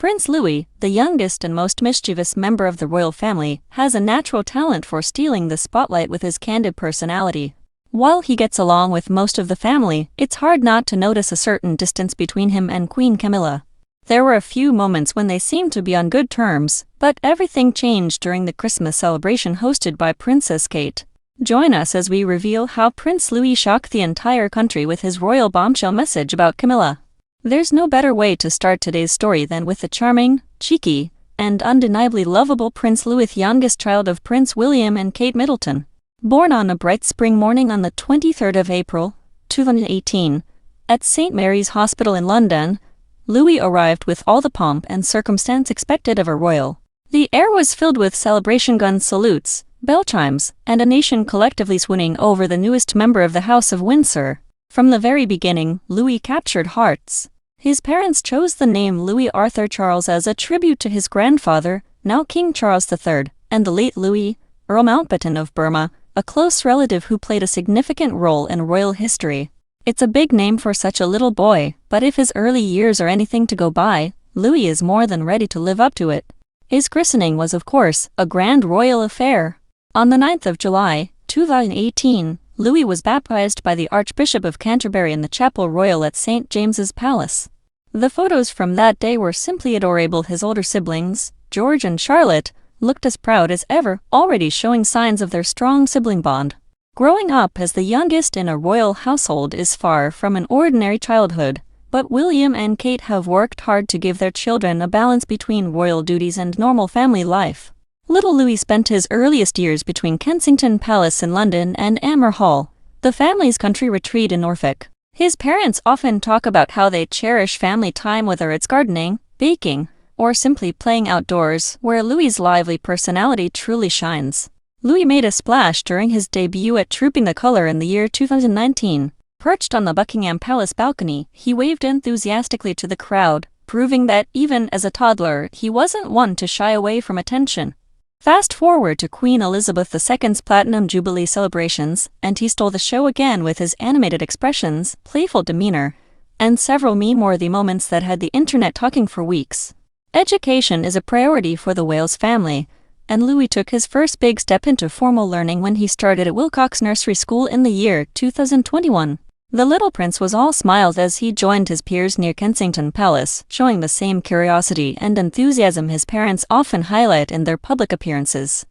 Prince Louis, the youngest and most mischievous member of the royal family, has a natural talent for stealing the spotlight with his candid personality. While he gets along with most of the family, it's hard not to notice a certain distance between him and Queen Camilla. There were a few moments when they seemed to be on good terms, but everything changed during the Christmas celebration hosted by Princess Kate. Join us as we reveal how Prince Louis shocked the entire country with his royal bombshell message about Camilla. There's no better way to start today's story than with the charming, cheeky, and undeniably lovable Prince Louis, youngest child of Prince William and Kate Middleton. Born on a bright spring morning on the 23rd of April, 2018, at St. Mary's Hospital in London, Louis arrived with all the pomp and circumstance expected of a royal. The air was filled with celebration gun salutes, bell chimes, and a nation collectively swooning over the newest member of the House of Windsor. From the very beginning, Louis captured hearts. His parents chose the name Louis Arthur Charles as a tribute to his grandfather, now King Charles III, and the late Louis, Earl Mountbatten of Burma, a close relative who played a significant role in royal history. It's a big name for such a little boy, but if his early years are anything to go by, Louis is more than ready to live up to it. His christening was, of course, a grand royal affair. On the 9th of July, 2018, Louis was baptized by the Archbishop of Canterbury in the Chapel Royal at St. James's Palace. The photos from that day were simply adorable. His older siblings, George and Charlotte, looked as proud as ever, already showing signs of their strong sibling bond. Growing up as the youngest in a royal household is far from an ordinary childhood, but William and Kate have worked hard to give their children a balance between royal duties and normal family life. Little Louis spent his earliest years between Kensington Palace in London and Amer Hall, the family's country retreat in Norfolk. His parents often talk about how they cherish family time, whether it's gardening, baking, or simply playing outdoors, where Louis's lively personality truly shines. Louis made a splash during his debut at Trooping the Colour in the year 2019. Perched on the Buckingham Palace balcony, he waved enthusiastically to the crowd, proving that even as a toddler, he wasn't one to shy away from attention. Fast forward to Queen Elizabeth II's Platinum Jubilee celebrations, and he stole the show again with his animated expressions, playful demeanor, and several meme-worthy moments that had the internet talking for weeks. Education is a priority for the Wales family, and Louis took his first big step into formal learning when he started at Wilcox Nursery School in the year 2021. The little prince was all smiles as he joined his peers near Kensington Palace, showing the same curiosity and enthusiasm his parents often highlight in their public appearances.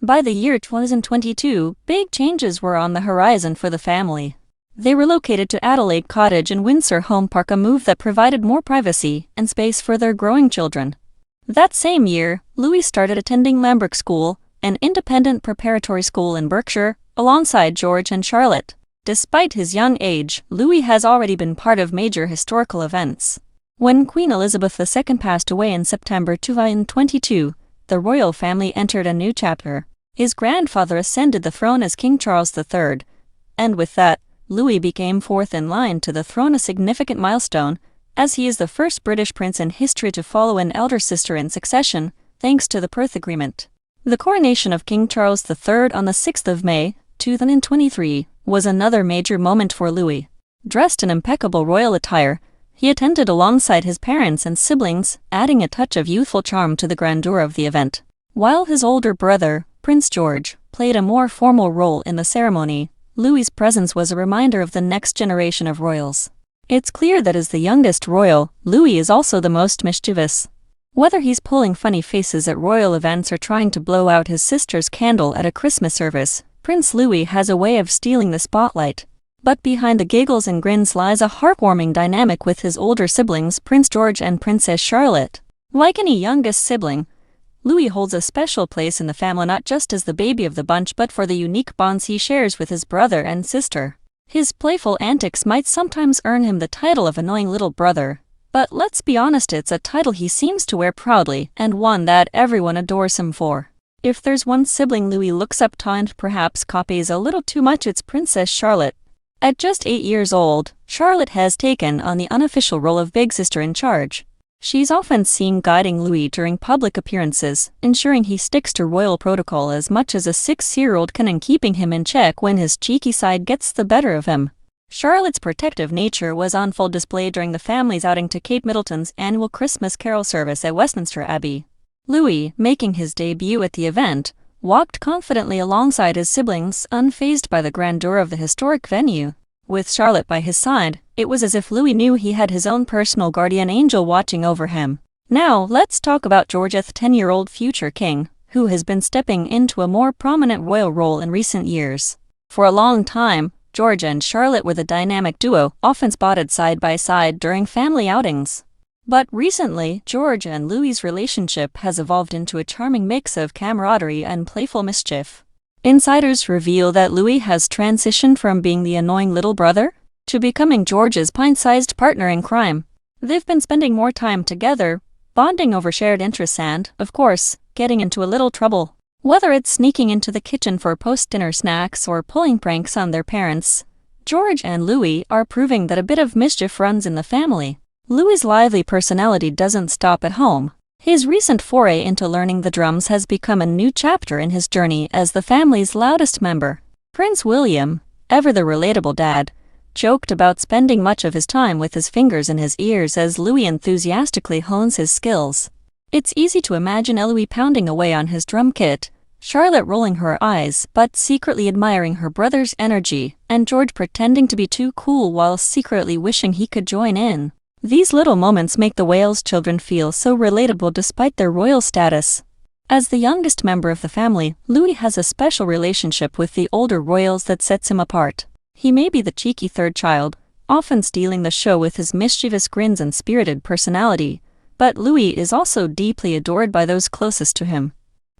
By the year 2022, big changes were on the horizon for the family. They relocated to Adelaide Cottage in Windsor Home Park, a move that provided more privacy and space for their growing children. That same year, Louis started attending Lambrook School, an independent preparatory school in Berkshire, alongside George and Charlotte. Despite his young age, Louis has already been part of major historical events. When Queen Elizabeth II passed away in September 2022, the royal family entered a new chapter. His grandfather ascended the throne as King Charles III, and with that, Louis became fourth in line to the throne, a significant milestone, as he is the first British prince in history to follow an elder sister in succession, thanks to the Perth Agreement. The coronation of King Charles III on the 6th of May, 2023, was another major moment for Louis. Dressed in impeccable royal attire, he attended alongside his parents and siblings, adding a touch of youthful charm to the grandeur of the event. While his older brother, Prince George, played a more formal role in the ceremony, Louis's presence was a reminder of the next generation of royals. It's clear that as the youngest royal, Louis is also the most mischievous. Whether he's pulling funny faces at royal events or trying to blow out his sister's candle at a Christmas service, Prince Louis has a way of stealing the spotlight. But behind the giggles and grins lies a heartwarming dynamic with his older siblings, Prince George and Princess Charlotte. Like any youngest sibling, Louis holds a special place in the family, not just as the baby of the bunch but for the unique bonds he shares with his brother and sister. His playful antics might sometimes earn him the title of annoying little brother, but let's be honest, it's a title he seems to wear proudly, and one that everyone adores him for. If there's one sibling Louis looks up to and perhaps copies a little too much, it's Princess Charlotte. At just 8 years old, Charlotte has taken on the unofficial role of big sister in charge. She's often seen guiding Louis during public appearances, ensuring he sticks to royal protocol as much as a 6-year-old can and keeping him in check when his cheeky side gets the better of him. Charlotte's protective nature was on full display during the family's outing to Kate Middleton's annual Christmas carol service at Westminster Abbey. Louis, making his debut at the event, walked confidently alongside his siblings, unfazed by the grandeur of the historic venue. With Charlotte by his side, it was as if Louis knew he had his own personal guardian angel watching over him. Now, let's talk about George's 10-year-old future king, who has been stepping into a more prominent royal role in recent years. For a long time, George and Charlotte were the dynamic duo, often spotted side by side during family outings. But recently, George and Louis's relationship has evolved into a charming mix of camaraderie and playful mischief. Insiders reveal that Louis has transitioned from being the annoying little brother to becoming George's pint-sized partner in crime. They've been spending more time together, bonding over shared interests and, of course, getting into a little trouble. Whether it's sneaking into the kitchen for post-dinner snacks or pulling pranks on their parents, George and Louis are proving that a bit of mischief runs in the family. Louis's lively personality doesn't stop at home. His recent foray into learning the drums has become a new chapter in his journey as the family's loudest member. Prince William, ever the relatable dad, joked about spending much of his time with his fingers in his ears as Louis enthusiastically hones his skills. It's easy to imagine Louis pounding away on his drum kit, Charlotte rolling her eyes but secretly admiring her brother's energy, and George pretending to be too cool while secretly wishing he could join in. These little moments make the Wales children feel so relatable despite their royal status. As the youngest member of the family, Louis has a special relationship with the older royals that sets him apart. He may be the cheeky third child, often stealing the show with his mischievous grins and spirited personality, but Louis is also deeply adored by those closest to him.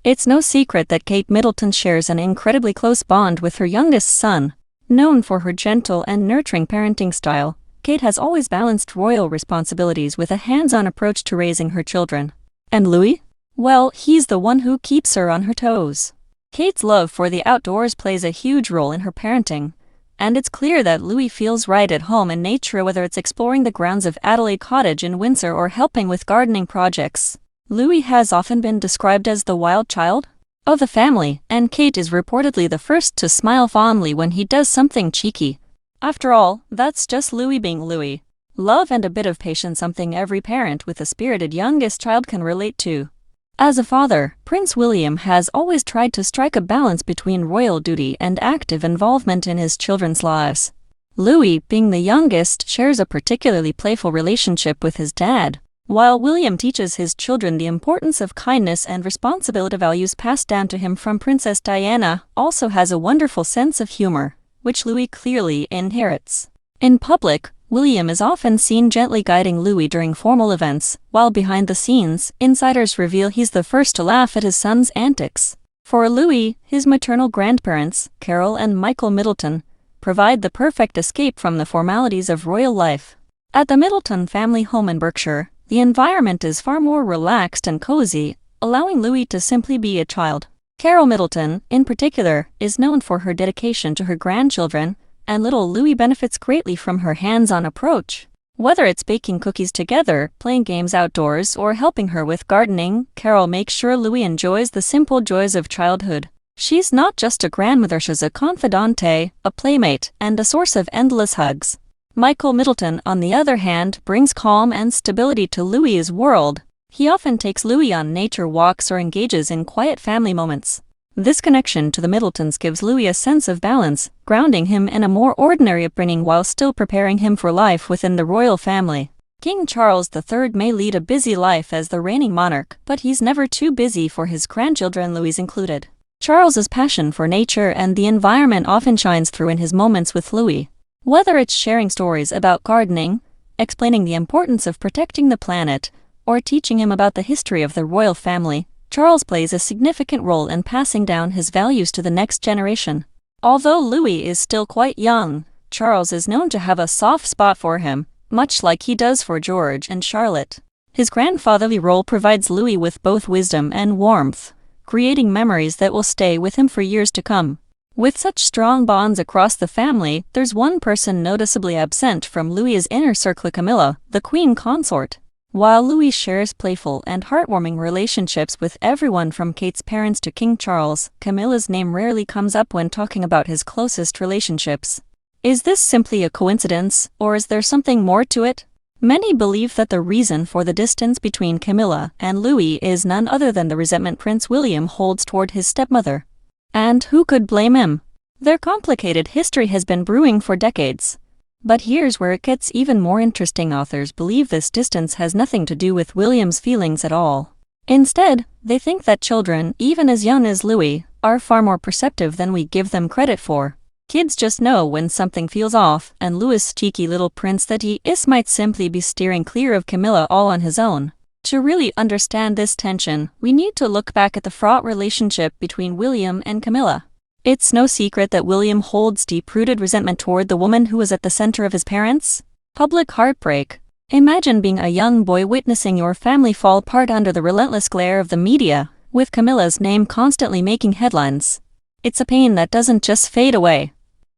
It's no secret that Kate Middleton shares an incredibly close bond with her youngest son. Known for her gentle and nurturing parenting style, Kate has always balanced royal responsibilities with a hands-on approach to raising her children. And Louis? Well, he's the one who keeps her on her toes. Kate's love for the outdoors plays a huge role in her parenting, and it's clear that Louis feels right at home in nature, whether it's exploring the grounds of Adelaide Cottage in Windsor or helping with gardening projects. Louis has often been described as the wild child of the family, and Kate is reportedly the first to smile fondly when he does something cheeky. After all, that's just Louis being Louis. Love and a bit of patience, something every parent with a spirited youngest child can relate to. As a father, Prince William has always tried to strike a balance between royal duty and active involvement in his children's lives. Louis, being the youngest, shares a particularly playful relationship with his dad, while William teaches his children the importance of kindness and responsibility. Values passed down to him from Princess Diana. Also has a wonderful sense of humor, which Louis clearly inherits. In public, William is often seen gently guiding Louis during formal events, while behind the scenes, insiders reveal he's the first to laugh at his son's antics. For Louis, his maternal grandparents, Carol and Michael Middleton, provide the perfect escape from the formalities of royal life. At the Middleton family home in Berkshire, the environment is far more relaxed and cozy, allowing Louis to simply be a child. Carol Middleton, in particular, is known for her dedication to her grandchildren, and little Louis benefits greatly from her hands-on approach. Whether it's baking cookies together, playing games outdoors, or helping her with gardening, Carol makes sure Louis enjoys the simple joys of childhood. She's not just a grandmother, she's a confidante, a playmate, and a source of endless hugs. Michael Middleton, on the other hand, brings calm and stability to Louis's world. He often takes Louis on nature walks or engages in quiet family moments. This connection to the Middletons gives Louis a sense of balance, grounding him in a more ordinary upbringing while still preparing him for life within the royal family. King Charles III may lead a busy life as the reigning monarch, but he's never too busy for his grandchildren, Louis included. Charles's passion for nature and the environment often shines through in his moments with Louis. Whether it's sharing stories about gardening, explaining the importance of protecting the planet, or teaching him about the history of the royal family, Charles plays a significant role in passing down his values to the next generation. Although Louis is still quite young, Charles is known to have a soft spot for him, much like he does for George and Charlotte. His grandfatherly role provides Louis with both wisdom and warmth, creating memories that will stay with him for years to come. With such strong bonds across the family, there's one person noticeably absent from Louis's inner circle: Camilla, the queen consort. While Louis shares playful and heartwarming relationships with everyone from Kate's parents to King Charles, Camilla's name rarely comes up when talking about his closest relationships. Is this simply a coincidence, or is there something more to it? Many believe that the reason for the distance between Camilla and Louis is none other than the resentment Prince William holds toward his stepmother. And who could blame him? Their complicated history has been brewing for decades. But here's where it gets even more interesting. Authors believe this distance has nothing to do with William's feelings at all. Instead, they think that children, even as young as Louis, are far more perceptive than we give them credit for. Kids just know when something feels off, and Louis' cheeky little prince that he is might simply be steering clear of Camilla all on his own. To really understand this tension, we need to look back at the fraught relationship between William and Camilla. It's no secret that William holds deep-rooted resentment toward the woman who was at the center of his parents' public heartbreak. Imagine being a young boy witnessing your family fall apart under the relentless glare of the media, with Camilla's name constantly making headlines. It's a pain that doesn't just fade away.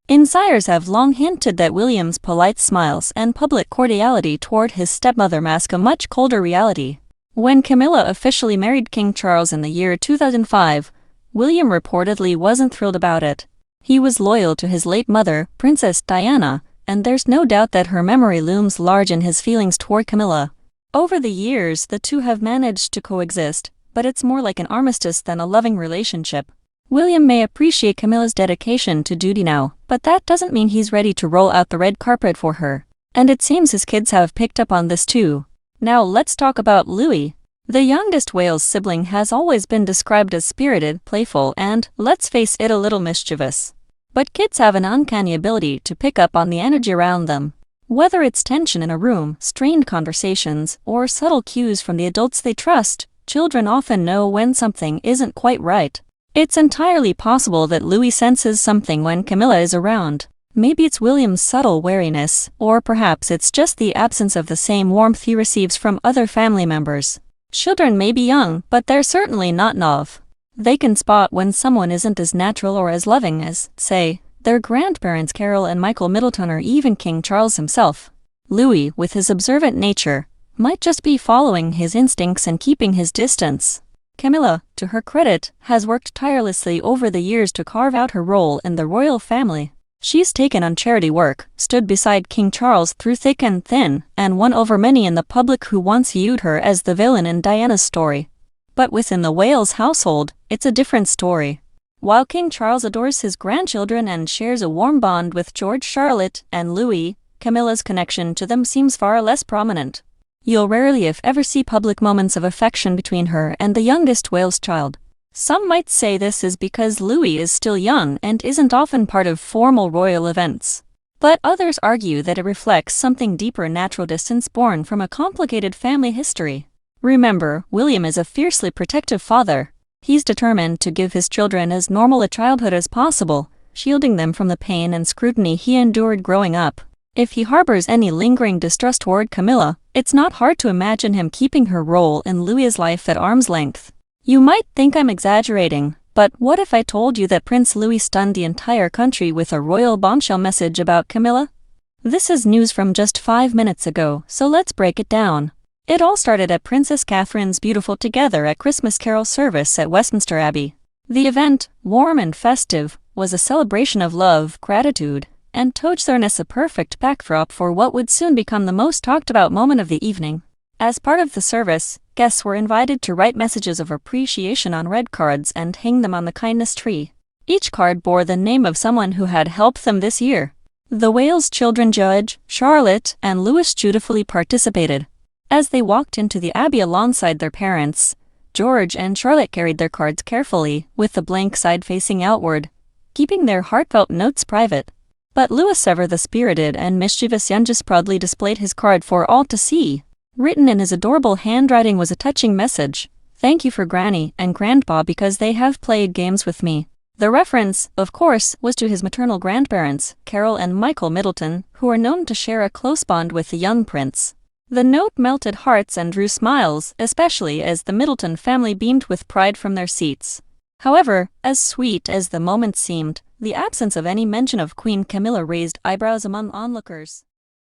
Insiders have long hinted that William's polite smiles and public cordiality toward his stepmother mask a much colder reality. When Camilla officially married King Charles in the year 2005, William reportedly wasn't thrilled about it. He was loyal to his late mother, Princess Diana, and there's no doubt that her memory looms large in his feelings toward Camilla. Over the years, the two have managed to coexist, but it's more like an armistice than a loving relationship. William may appreciate Camilla's dedication to duty now, but that doesn't mean he's ready to roll out the red carpet for her. And it seems his kids have picked up on this too. Now let's talk about Louis. The youngest Wales sibling has always been described as spirited, playful, and, let's face it, a little mischievous. But kids have an uncanny ability to pick up on the energy around them. Whether it's tension in a room, strained conversations, or subtle cues from the adults they trust, children often know when something isn't quite right. It's entirely possible that Louis senses something when Camilla is around. Maybe it's William's subtle wariness, or perhaps it's just the absence of the same warmth he receives from other family members. Children may be young, but they're certainly not naive. They can spot when someone isn't as natural or as loving as, say, their grandparents Carol and Michael Middleton or even King Charles himself. Louis, with his observant nature, might just be following his instincts and keeping his distance. Camilla, to her credit, has worked tirelessly over the years to carve out her role in the royal family. She's taken on charity work, stood beside King Charles through thick and thin, and won over many in the public who once viewed her as the villain in Diana's story. But within the Wales household, it's a different story. While King Charles adores his grandchildren and shares a warm bond with George, Charlotte, and Louis, Camilla's connection to them seems far less prominent. You'll rarely if ever see public moments of affection between her and the youngest Wales child. Some might say this is because Louis is still young and isn't often part of formal royal events. But others argue that it reflects something deeper: natural distance born from a complicated family history. Remember, William is a fiercely protective father. He's determined to give his children as normal a childhood as possible, shielding them from the pain and scrutiny he endured growing up. If he harbors any lingering distrust toward Camilla, it's not hard to imagine him keeping her role in Louis's life at arm's length. You might think I'm exaggerating, but what if I told you that Prince Louis stunned the entire country with a royal bombshell message about Camilla? This is news from just 5 minutes ago, so let's break it down. It all started at Princess Catherine's beautiful together at Christmas carol service at Westminster Abbey. The event, warm and festive, was a celebration of love, gratitude, and togetherness, a perfect backdrop for what would soon become the most talked about moment of the evening. As part of the service, guests were invited to write messages of appreciation on red cards and hang them on the kindness tree. Each card bore the name of someone who had helped them this year. The Wales children George, Charlotte, and Louis dutifully participated. As they walked into the Abbey alongside their parents, George and Charlotte carried their cards carefully, with the blank side facing outward, keeping their heartfelt notes private. But Louis, ever the spirited and mischievous youngest, proudly displayed his card for all to see. Written in his adorable handwriting was a touching message: "Thank you for Granny and Grandpa because they have played games with me." The reference, of course, was to his maternal grandparents, Carol and Michael Middleton, who are known to share a close bond with the young prince. The note melted hearts and drew smiles, especially as the Middleton family beamed with pride from their seats. However, as sweet as the moment seemed, the absence of any mention of Queen Camilla raised eyebrows among onlookers.